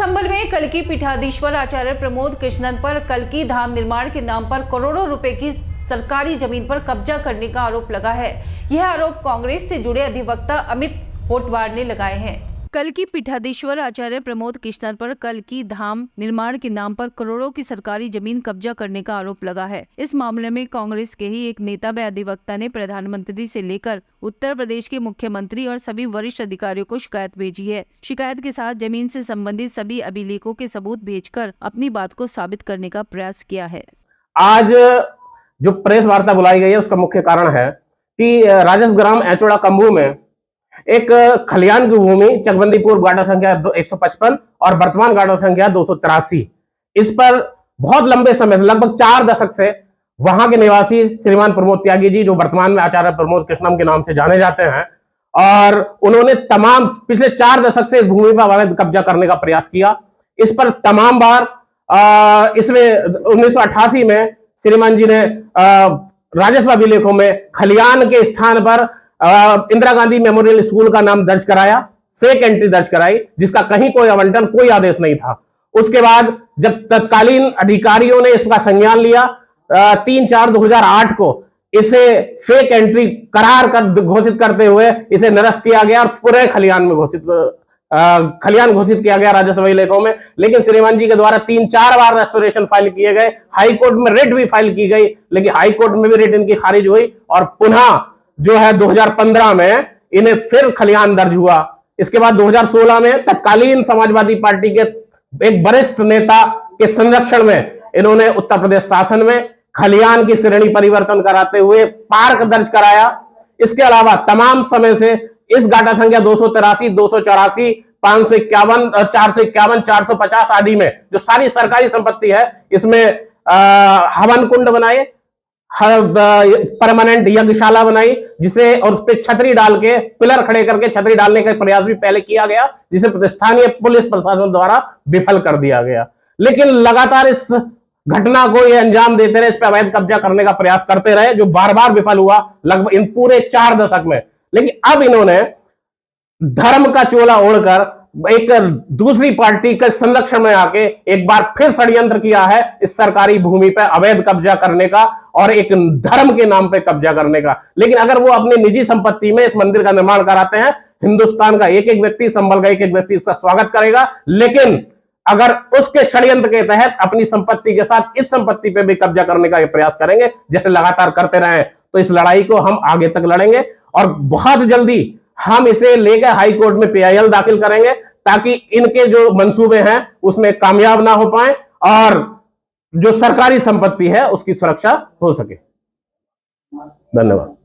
संबल में कल्की पीठाधीश्वर आचार्य प्रमोद कृष्णन पर कल्की धाम निर्माण के नाम पर करोड़ों रुपए की सरकारी जमीन पर कब्जा करने का आरोप लगा है। यह आरोप कांग्रेस से जुड़े अधिवक्ता अमित होटवार ने लगाए हैं। कल्की पीठाधीश्वर आचार्य प्रमोद कृष्णन पर कल्की धाम निर्माण के नाम पर करोड़ों की सरकारी जमीन कब्जा करने का आरोप लगा है। इस मामले में कांग्रेस के ही एक नेता व अधिवक्ता ने प्रधानमंत्री से लेकर उत्तर प्रदेश के मुख्यमंत्री और सभी वरिष्ठ अधिकारियों को शिकायत भेजी है। शिकायत के साथ जमीन से संबंधित सभी अभिलेखों के सबूत भेजकर अपनी बात को साबित करने का प्रयास किया है। आज जो प्रेस वार्ता बुलाई गई है उसका मुख्य कारण है कि राजस्व ग्राम एचोड़ा कम्बू में एक खलियान की भूमि चकबंदीपुर गाड़ा संख्या 155 और वर्तमान गाड़ा संख्या 283, इस पर बहुत लंबे समय से लगभग 4 दशक से वहां के निवासी श्रीमान प्रमोद त्यागी जी, जो वर्तमान में आचार्य प्रमोद कृष्णम के नाम से जाने जाते हैं, और उन्होंने तमाम पिछले 4 दशक से इस भूमि पर अवैध कब्जा करने का प्रयास किया। इस पर तमाम बार इसमें 1988 में श्रीमान जी ने राजस्व अभिलेखों में खलियान के स्थान पर इंदिरा गांधी मेमोरियल स्कूल का नाम दर्ज कराया, फेक एंट्री दर्ज कराई, जिसका कहीं कोई आवंटन, कोई आदेश नहीं था। उसके बाद जब तत्कालीन अधिकारियों ने इसका संज्ञान लिया 3/4/2008 को इसे फेक एंट्री करार कर घोषित करते हुए इसे निरस्त किया गया और पूरे खलियान घोषित किया गया राजस्व अभिलेखों में। लेकिन श्रीमान जी के द्वारा 3-4 बार रेस्टोरेशन फाइल किए गए, हाई कोर्ट में रिट भी फाइल की गई, लेकिन हाई कोर्ट में भी रिट इनकी खारिज हुई और पुनः जो है 2015 में इन्हें फिर खलियान दर्ज हुआ। इसके बाद 2016 में तत्कालीन समाजवादी पार्टी के एक वरिष्ठ नेता के संरक्षण में इन्होंने उत्तर प्रदेश शासन में खलियान की श्रेणी परिवर्तन कराते हुए पार्क दर्ज कराया। इसके अलावा तमाम समय से इस गाटा संख्या 283, 284, 551, 451, 450 आदि में जो सारी सरकारी संपत्ति है, इसमें हवन कुंड बनाए, परमानेंट यज्ञशाला बनाई, जिसे और उस पर छतरी डाल के पिलर खड़े करके छतरी डालने का प्रयास भी पहले किया गया, जिसे स्थानीय पुलिस प्रशासन द्वारा विफल कर दिया गया। लेकिन लगातार इस घटना को ये अंजाम देते रहे, इस पर अवैध कब्जा करने का प्रयास करते रहे, जो बार बार विफल हुआ लगभग इन पूरे 4 दशक में। लेकिन अब इन्होंने धर्म का चोला ओढ़कर एक दूसरी पार्टी के संरक्षण में आके एक बार फिर षड्यंत्र किया है इस सरकारी भूमि पर अवैध कब्जा करने का और एक धर्म के नाम पे कब्जा करने का। लेकिन अगर वो अपनी निजी संपत्ति में इस मंदिर का निर्माण कराते हैं, हिंदुस्तान का एक एक व्यक्ति, संभल का एक एक व्यक्ति उसका स्वागत करेगा। लेकिन अगर उसके षड्यंत्र के तहत अपनी संपत्ति के साथ इस संपत्ति पे भी कब्जा करने का प्रयास करेंगे, जैसे लगातार करते रहे, तो इस लड़ाई को हम आगे तक लड़ेंगे और बहुत जल्दी हम इसे लेकर हाई कोर्ट में PIL दाखिल करेंगे, ताकि इनके जो मंसूबे हैं उसमें कामयाब ना हो पाए और जो सरकारी संपत्ति है उसकी सुरक्षा हो सके। धन्यवाद।